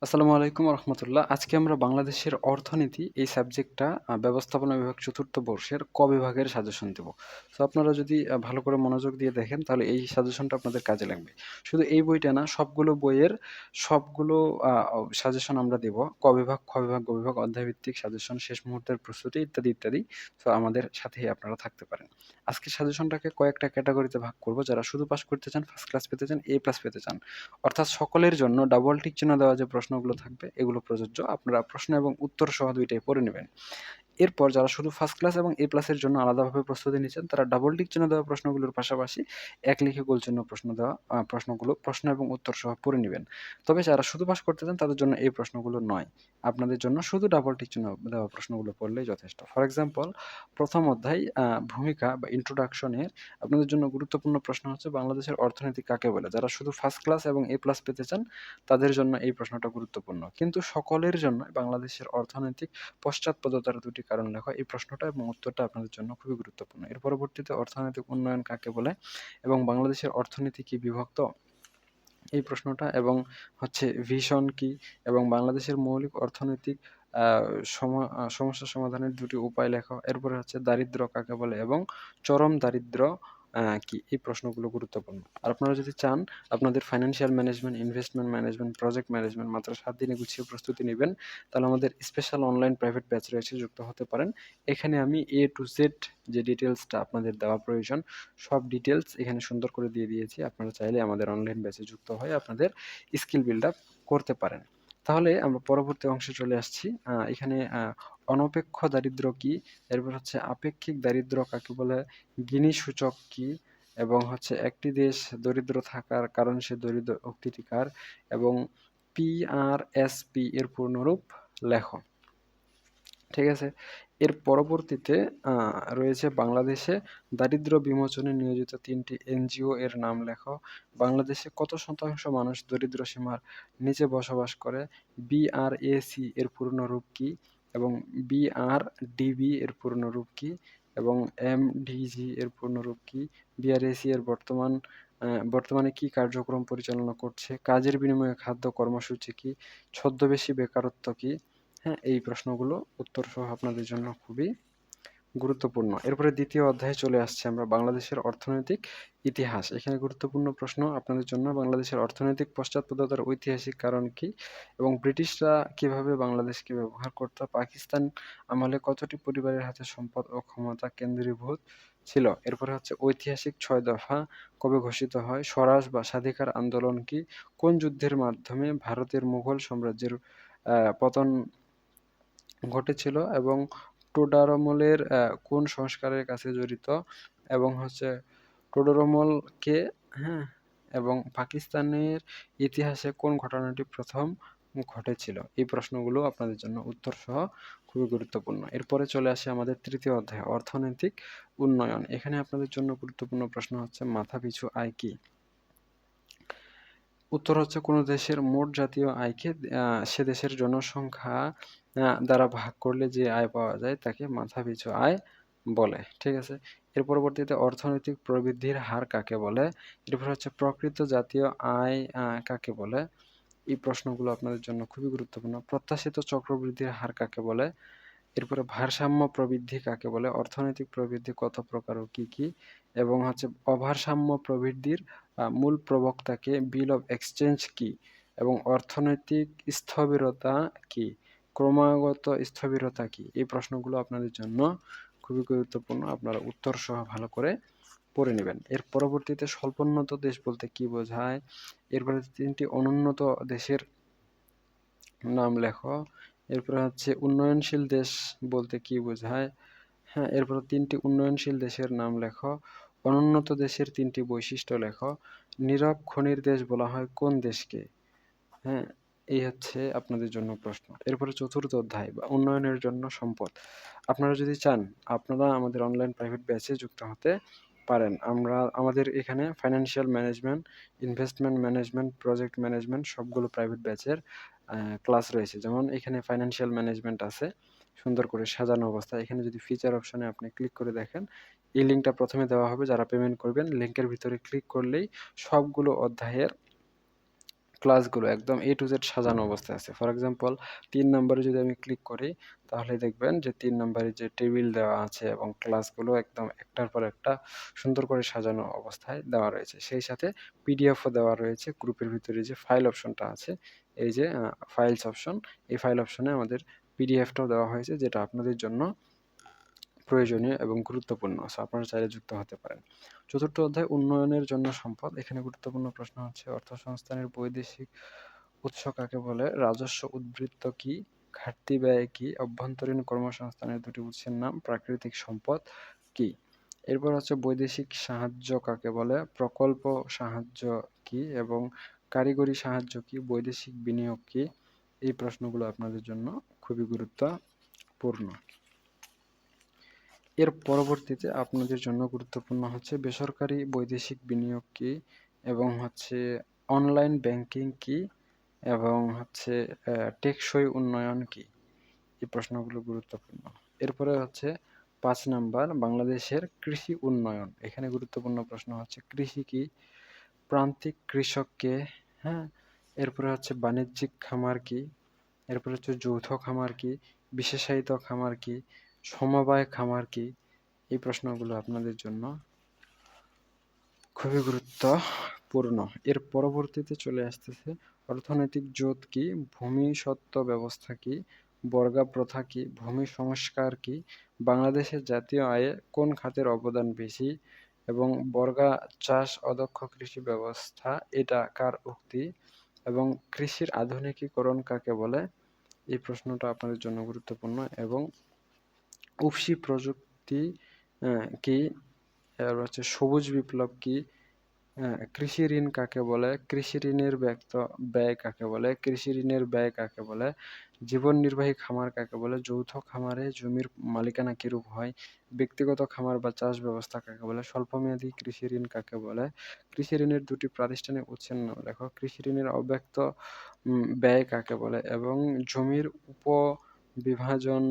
আসসালামু আলাইকুম রহমতুল্লাহ। আজকে আমরা বাংলাদেশের অর্থনীতি এই সাবজেক্টটা ব্যবস্থাপনা বিভাগ ৪র্থ বর্ষের ক বিভাগের সাজেশন দেব। সো আপনারা যদি ভালো করে মনোযোগ দিয়ে দেখেন তাহলে এই সাজেশনটা আপনাদের কাজে লাগবে। শুধু এই বইটা না, সবগুলো বইয়ের সবগুলো সাজেশন আমরা দেব। ক বিভাগ, খ বিভাগ, গ বিভাগ, অধ্যায়ভিত্তিক সাজেশন, শেষ মুহূর্তের প্রস্তুতি ইত্যাদি, ইত্যাদি। সো আমাদের সাথেই আপনারা থাকতে পারেন। আজকের সাজেশনটাকে কয়েকটা ক্যাটেগরিতে ভাগ করব। যারা শুধু পাস করতে চান, ফার্স্ট ক্লাস পেতে চান, এ প্লাস পেতে চান, অর্থাৎ সকলের জন্য ডাবল টিক চিহ্ন দেওয়া যে প্রশ্নগুলো থাকবে এগুলো প্রযোজ্য। আপনারা প্রশ্ন এবং উত্তর সহ দুইটাই পড়ে নেবেন। এরপর যারা শুধু ফার্স্ট ক্লাস এবং এ প্লাসের জন্য আলাদাভাবে প্রস্তুতি নিচ্ছেন তারা ডাবল টিক চিহ্ন দেওয়া প্রশ্নগুলোর পাশাপাশি এক লিখে গোল চিহ্ন প্রশ্ন দেওয়া প্রশ্নগুলো প্রশ্ন এবং উত্তর সহ পড়ে নেবেন। তবে যারা শুধু পাস করতে চান তাদের জন্য এই প্রশ্নগুলো নয়। আপনাদের জন্য শুধু ডাবল টিক চিহ্ন দেওয়া প্রশ্নগুলো পড়লেই যথেষ্ট। ফর এক্সাম্পল, প্রথম অধ্যায় ভূমিকা বা ইন্ট্রোডাকশনের আপনাদের জন্য গুরুত্বপূর্ণ প্রশ্ন হচ্ছে বাংলাদেশের অর্থনীতি কাকে বলে। যারা শুধু ফার্স্ট ক্লাস এবং এ প্লাস পেতে চান তাদের জন্য এই প্রশ্নটা গুরুত্বপূর্ণ। কিন্তু সকলের জন্য বাংলাদেশের অর্থনৈতিক পশ্চাৎপদতার দুটি কারণ লেখা, এই প্রশ্নটা এবং উত্তরটা আপনাদের জন্য খুবই গুরুত্বপূর্ণ। এর পরবর্তীতে অর্থনৈতিক উন্নয়ন কাকে বলে এবং বাংলাদেশের অর্থনীতি কি বিভক্ত, এই প্রশ্নটা, এবং হচ্ছে ভিশন কি, এবং বাংলাদেশের মৌলিক অর্থনৈতিক সমস্যা সমাধানের দুটি উপায় লেখা। এরপরে হচ্ছে দারিদ্র্য কাকে বলে এবং চরম দারিদ্র্য কি, এই প্রশ্নগুলো গুরুত্বপূর্ণ। আর আপনারা যদি চান আপনাদের financial management, investment management, project management মাত্র 7 দিনে গুছিয়ে প্রস্তুতি নেবেন, তাহলে আমাদের স্পেশাল অনলাইন প্রাইভেট ব্যাচ রয়েছে, যুক্ত হতে পারেন। এখানে আমি এ টু জেড যে ডিটেলসটা আপনাদের দেওয়া প্রয়োজন সব ডিটেলস এখানে সুন্দর করে দিয়ে দিয়েছি। আপনারা চাইলে আমাদের অনলাইন ব্যাচে যুক্ত হয়ে আপনাদের স্কিল বিল্ড আপ করতে পারেন। তাহলে আমরা পরবর্তী অংশে চলে আসছি। এখানে অনপেক্ষ দারিদ্র্য কি, এরপর হচ্ছে আপেক্ষিক দারিদ্র্য কাকে বলে, গিনি সূচক কি, এবং হচ্ছে একটি দেশ দরিদ্র থাকার কারণ সে দরিদ্র উক্তিটি কার, এবং পিআরএসপি এর পূর্ণরূপ লেখো। ঠিক আছে? এর পরবর্তীতে রয়েছে বাংলাদেশে দারিদ্র্য বিমোচনে নিয়োজিত ৩টি এনজিও এর নাম লেখো। বাংলাদেশে কত শতাংশ মানুষ দরিদ্র সীমার নিচে বসবাস করে? বিআরএসি এর পূর্ণরূপ কি? এবং বিআরডিবি এর পূর্ণরূপ কি? এবং এমডিজি এর পূর্ণরূপ কি? বিআরএসি এর বর্তমানে কি কার্যক্রম পরিচালনা করছে? কাজের বিনিময়ে খাদ্য কর্মসূচি কি? ছদ্মবেশী বেকারত্ব কি? হ্যাঁ, এই প্রশ্নগুলো উত্তর সহ আপনাদের জন্য খুবই গুরুত্বপূর্ণ। এরপরে দ্বিতীয় অধ্যায়ে চলে আসছে আমরা, বাংলাদেশের অর্থনৈতিক ইতিহাস। এখানে গুরুত্বপূর্ণ প্রশ্ন আপনাদের জন্য, বাংলাদেশের অর্থনৈতিক পশ্চাৎপদতার ঐতিহাসিক কারণ কি, এবং ব্রিটিশরা কিভাবে বাংলাদেশকে ব্যবহার করত, পাকিস্তান আমলে কতটি পরিবারের হাতে সম্পদ ও ক্ষমতা কেন্দ্রীভূত ছিল। এরপরে হচ্ছে ঐতিহাসিক ৬ দফা কবে ঘোষিত হয়, স্বরাজ বা স্বাধিকার আন্দোলন কি, কোন যুদ্ধের মাধ্যমে ভারতের মুঘল সাম্রাজ্যের পতন ঘটেছিল, এবং টোডারমলের কোন সংস্কারের কাছে জড়িত, এবং হচ্ছে টোডরমল কে, হ্যাঁ, এবং পাকিস্তানের ইতিহাসে কোন ঘটনাটি প্রথম ঘটেছিল। এই প্রশ্নগুলো আপনাদের জন্য উত্তর সহ খুবই গুরুত্বপূর্ণ। এরপরে চলে আসে আমাদের তৃতীয় অধ্যায়, অর্থনৈতিক উন্নয়ন। এখানে আপনাদের জন্য গুরুত্বপূর্ণ প্রশ্ন হচ্ছে মাথাপিছু আয় কি। উত্তর হচ্ছে কোন দেশের মোট জাতীয় আয়কে সে দেশের জনসংখ্যা দ্বারা ভাগ করলে যে আয় পাওয়া যায় তাকে মাথাপিছু আয় বলে। ঠিক আছে? এর পরবর্তীতে অর্থনৈতিক প্রবৃদ্ধির হার কাকে বলে? এরপর হচ্ছে প্রকৃত জাতীয় আয় কাকে বলে? এই প্রশ্নগুলো আপনাদের জন্য খুবই গুরুত্বপূর্ণ। প্রত্যাশিত চক্রবৃদ্ধির হার কাকে বলে? এরপরে ভারসাম্য প্রবৃদ্ধি কাকে বলে? অর্থনৈতিক প্রবৃদ্ধি কত প্রকার ও কি কি? এবং হচ্ছে অভারসাম্য প্রবৃদ্ধির মূল প্রবক্তা কে? বিল অফ এক্সচেঞ্জ কি? এবং অর্থনৈতিক স্থবিরতা কি? ক্রমাগত স্থবিরতা কি? এই প্রশ্নগুলো আপনাদের জন্য খুবই গুরুত্বপূর্ণ। আপনারা উত্তর সহ ভালো করে পড়ে নেবেন। এর পরবর্তীতে স্বল্পোন্নত দেশ বলতে কি বোঝায়? এরপরে ৩টি অনুন্নত দেশের নাম লেখো। এরপরে হচ্ছে উন্নয়নশীল দেশ বলতে কি বোঝায়? হ্যাঁ, এরপর ৩টি উন্নয়নশীল দেশের নাম লেখো। অনুন্নত দেশের ৩টি বৈশিষ্ট্য লেখো। নীরব খনির দেশ বলা হয় কোন দেশকে? হ্যাঁ, এই হচ্ছে আপনাদের জন্য প্রশ্ন। এরপরে চতুর্থ অধ্যায় বা উন্নয়নের জন্য সম্পদ। আপনারা যদি চান আপনারা আমাদের অনলাইন প্রাইভেট ব্যাচে যুক্ত হতে পারেন। আমাদের এখানে financial management, investment management, project management সবগুলো প্রাইভেট ব্যাচের ক্লাস রয়েছে। যেমন এখানে ফাইন্যান্সিয়াল ম্যানেজমেন্ট আছে সুন্দর করে সাজানো অবস্থায়। এখানে যদি ফিচার অপশনে আপনি ক্লিক করে দেখেন, এই লিঙ্কটা প্রথমে দেওয়া হবে। যারা পেমেন্ট করবেন লিঙ্কের ভিতরে ক্লিক করলেই সবগুলো অধ্যায়ের ক্লাসগুলো একদম A to Z সাজানো অবস্থায় আছে। ফর এক্সাম্পল ৩ নম্বরে যদি আমি ক্লিক করি, তাহলে দেখবেন যে ৩ নম্বরে যে টেবিল দেওয়া আছে এবং ক্লাসগুলো একদম একটার পর একটা সুন্দর করে সাজানো অবস্থায় দেওয়া রয়েছে। সেই সাথে পিডিএফও দেওয়া রয়েছে। গ্রুপের ভিতরে যে ফাইল অপশনটা আছে, এই যে ফাইলস অপশন, এই ফাইল অপশনে আমাদের পিডিএফটাও দেওয়া হয়েছে, যেটা আপনাদের জন্য প্রয়োজনীয় এবং গুরুত্বপূর্ণ। সো আপনারা চাইলে যুক্ত হতে পারেন। চতুর্থ অধ্যায় উন্নয়নের জন্য সম্পদ। এখানে গুরুত্বপূর্ণ প্রশ্ন হচ্ছে অর্থসংস্থানের বৈদেশিক উৎস কাকে বলে, রাজস্ব উদ্বৃত্ত কি, ঘাটতি ব্যয় কি, অভ্যন্তরীণ কর্মসংস্থানের দুটি উৎসের নাম, প্রাকৃতিক সম্পদ কি। এরপর হচ্ছে বৈদেশিক সাহায্য কাকে বলে, প্রকল্প সাহায্য কি এবং কারিগরি সাহায্য কি, বৈদেশিক বিনিয়োগ কি। এই প্রশ্নগুলো আপনাদের জন্য খুবই গুরুত্বপূর্ণ। এর পরবর্তীতে আপনাদের জন্য গুরুত্বপূর্ণ হচ্ছে বেসরকারি বৈদেশিক বিনিয়োগ কি এবং হচ্ছে অনলাইন ব্যাংকিং কি এবং হচ্ছে টেকসই উন্নয়ন কি। এই প্রশ্নগুলো গুরুত্বপূর্ণ। এরপরে হচ্ছে ৫ নাম্বার বাংলাদেশের কৃষি উন্নয়ন। এখানে গুরুত্বপূর্ণ প্রশ্ন হচ্ছে কৃষি কি, প্রান্তিক কৃষক কে, হ্যাঁ। এরপরে হচ্ছে বাণিজ্যিক খামার কি, এরপরে হচ্ছে যৌথ খামার কি, বিশেষায়িত খামার কি, সমবায় খামার কি। এই প্রশ্নগুলো আপনাদের জন্য খুবই গুরুত্বপূর্ণ। এর পরবর্তীতে চলে আসতেছে অর্থনৈতিক জোট কি, ভূমি স্বত্ব ব্যবস্থা কি, বর্গা প্রথা কি, ভূমি সংস্কার কি, বাংলাদেশের জাতীয় আয়ে কোন খাতের অবদান বেশি এবং বর্গা চাষ অদক্ষ কৃষি ব্যবস্থা এটা কার উক্তি এবং কৃষির আধুনিকীকরণ কাকে বলে। এই প্রশ্নটা আপনাদের জন্য গুরুত্বপূর্ণ। এবং উফশী প্রযুক্তি কি, আর হচ্ছে সবুজ বিপ্লব কি, কৃষি ঋণ কাকে বলে, কৃষি ঋণের ব্যয় কাকে বলে, কৃষি ঋণের ব্যয় কাকে বলে, জীবন নির্বাহী খামার কাকে বলে, যৌথ খামারে জমির মালিকানা কিরূপ হয়, ব্যক্তিগত খামার বা চাষ ব্যবস্থা কাকে বলে, স্বল্পমেয়াদী কৃষি ঋণ কাকে বলে, কৃষি ঋণের দুটি প্রাতিষ্ঠানিক উৎসের নাম লেখো, কৃষি ঋণের অব্যক্ত ব্যয় কাকে বলে এবং জমির উপবিভাজন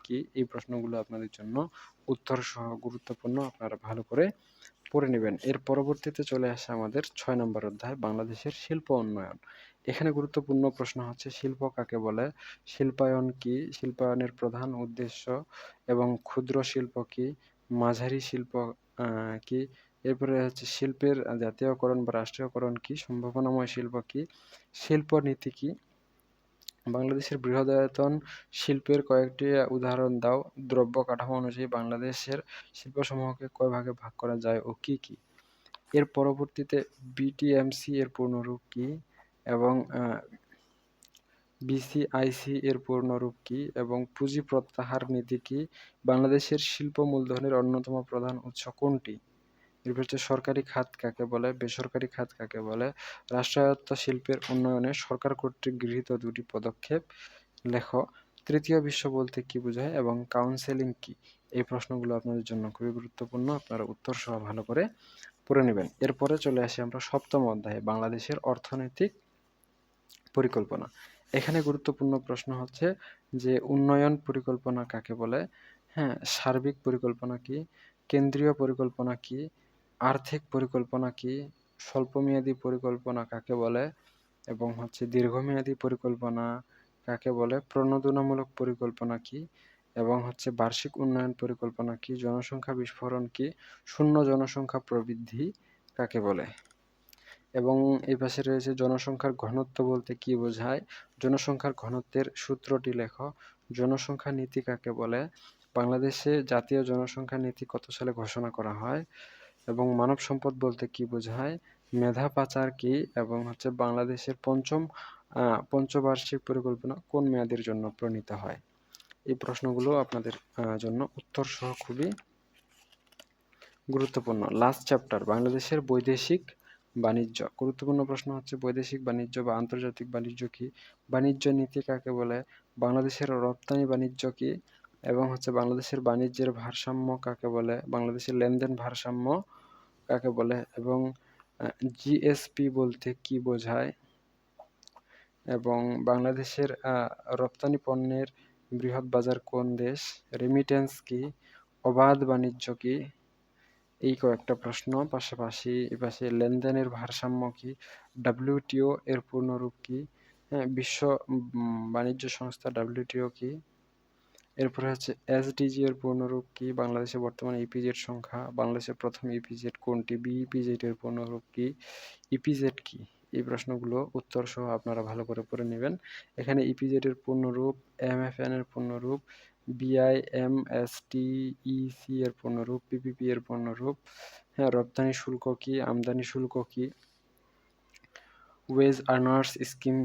কি। এই প্রশ্নগুলো আপনাদের জন্য উত্তর সহ গুরুত্বপূর্ণ, আপনারা ভালো করে পড়ে নেবেন। এর পরবর্তীতে চলে আসে আমাদের ৬ নম্বর অধ্যায় বাংলাদেশের শিল্প উন্নয়ন। এখানে গুরুত্বপূর্ণ প্রশ্ন হচ্ছে শিল্প কাকে বলে, শিল্পায়ন কি, শিল্পায়নের প্রধান উদ্দেশ্য এবং ক্ষুদ্র শিল্প কি, মাঝারি শিল্প কি। এরপরে হচ্ছে শিল্পের জাতীয়করণ বা রাষ্ট্রীয়করণ কি, সম্ভাবনাময় শিল্প কি, শিল্প নীতি কি। বাংলাদেশের বৃহদায়তন শিল্পের কয়েকটি উদাহরণ দাও। দ্রব্য কাঠামো অনুযায়ী বাংলাদেশের শিল্পসমূহকে কয় ভাগে ভাগ করা যায় ও কি কি। এর পরবর্তীতে বিটিএমসি এর পূর্ণরূপ কি এবং বিসিআইসি এর পূর্ণরূপ কি এবং পুঁজি প্রত্যাহার নীতি কি, বাংলাদেশের শিল্প মূলধনের অন্যতম প্রধান উৎস কোনটি। এরপর হচ্ছে সরকারি খাত কাকে বলে, বেসরকারি খাত কাকে বলে, রাষ্ট্রায়ত্ত শিল্পের উন্নয়নে সরকার কর্তৃক গৃহীত দুটি পদক্ষেপ লেখো। তৃতীয় বিশ্ব বলতে কি বোঝায় এবং কাউন্সেলিং কি। এই প্রশ্নগুলো আপনাদের জন্য খুবই গুরুত্বপূর্ণ, আপনারা উত্তর সহ ভালো করে পড়ে নেবেন। এরপরে চলে আসি আমরা সপ্তম অধ্যায়ে বাংলাদেশের অর্থনৈতিক পরিকল্পনা। এখানে গুরুত্বপূর্ণ প্রশ্ন হচ্ছে যে উন্নয়ন পরিকল্পনা কাকে বলে, হ্যাঁ। সার্বিক পরিকল্পনা কি, কেন্দ্রীয় পরিকল্পনা কি, আর্থিক পরিকল্পনা কি, স্বল্পমেয়াদী পরিকল্পনা কাকে বলে এবং হচ্ছে দীর্ঘমেয়াদী পরিকল্পনা কাকে বলে, প্রণোদনামূলক পরিকল্পনা কি এবং হচ্ছে বার্ষিক উন্নয়ন পরিকল্পনা কি, জনসংখ্যা বিস্ফোরণ কি, শূন্য জনসংখ্যা প্রবৃদ্ধি কাকে বলে। এবং এই পাশে রয়েছে জনসংখ্যার ঘনত্ব বলতে কি বোঝায়, জনসংখ্যার ঘনত্বের সূত্রটি লেখো। জনসংখ্যা নীতি কাকে বলে, বাংলাদেশে জাতীয় জনসংখ্যা নীতি কত সালে ঘোষণা করা হয় এবং মানব সম্পদ বলতে কি বোঝায়, মেধা পাচার কি এবং হচ্ছে বাংলাদেশের পঞ্চবার্ষিক পরিকল্পনা কোন মেয়াদের জন্য প্রণীত হয়। এই প্রশ্নগুলো আপনাদের জন্য উত্তর সহ খুবই গুরুত্বপূর্ণ। লাস্ট চ্যাপ্টার বাংলাদেশের বৈদেশিক বাণিজ্য। গুরুত্বপূর্ণ প্রশ্ন হচ্ছে বৈদেশিক বাণিজ্য বা আন্তর্জাতিক বাণিজ্য কি, বাণিজ্য নীতি কাকে বলে, বাংলাদেশের রপ্তানি বাণিজ্য কি এবং হচ্ছে বাংলাদেশের বাণিজ্যের ভারসাম্য কাকে বলে, বাংলাদেশের লেনদেন ভারসাম্য কাকে বলে এবং জিএসপি বলতে কি বোঝায় এবং বাংলাদেশের রপ্তানি পণ্যের বৃহৎ বাজার কোন দেশ, রেমিটেন্স কি, অবাধ বাণিজ্য কি। এই কয়েকটা প্রশ্ন, পাশাপাশি এপাশে লেনদেনের ভারসাম্য কি, ডাব্লিউটিও এর পূর্ণরূপ কি, হ্যাঁ, বিশ্ব বাণিজ্য সংস্থা ডাব্লিউটিও কি, এরপরে হচ্ছে এসডিজি এর পূর্ণরূপ কি, বাংলাদেশে বর্তমানে ইপিজেড সংখ্যা, বাংলাদেশের প্রথম ইপিজেড কোনটি, বিইপিজেড এর পূর্ণরূপ কি, ইপিজেড কি। এই প্রশ্নগুলো উত্তর সহ আপনারা ভালো করে পড়ে নেবেন। এখানে ইপিজেড এর পূর্ণরূপ, এমএফএন এর পূর্ণরূপ, বিআইএমএসটিইসি এর পূর্ণরূপ, পিপিপি এর পূর্ণরূপ, হ্যাঁ, রপ্তানি শুল্ক কি, আমদানি শুল্ক কি, ওয়েজ আর্নার্স স্কিম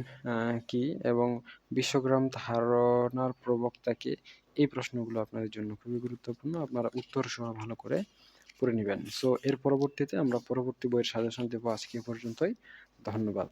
কি, এবং বিশ্বগ্রাম ধারণার প্রবক্তা কে। এই প্রশ্নগুলো আপনাদের জন্য খুবই গুরুত্বপূর্ণ, আপনারা উত্তর সহ ভালো করে পড়ে নেবেন। সো এর পরবর্তীতে আমরা পরবর্তী বইয়ের সাজেশন দেবো। আজকে এ পর্যন্তই, ধন্যবাদ।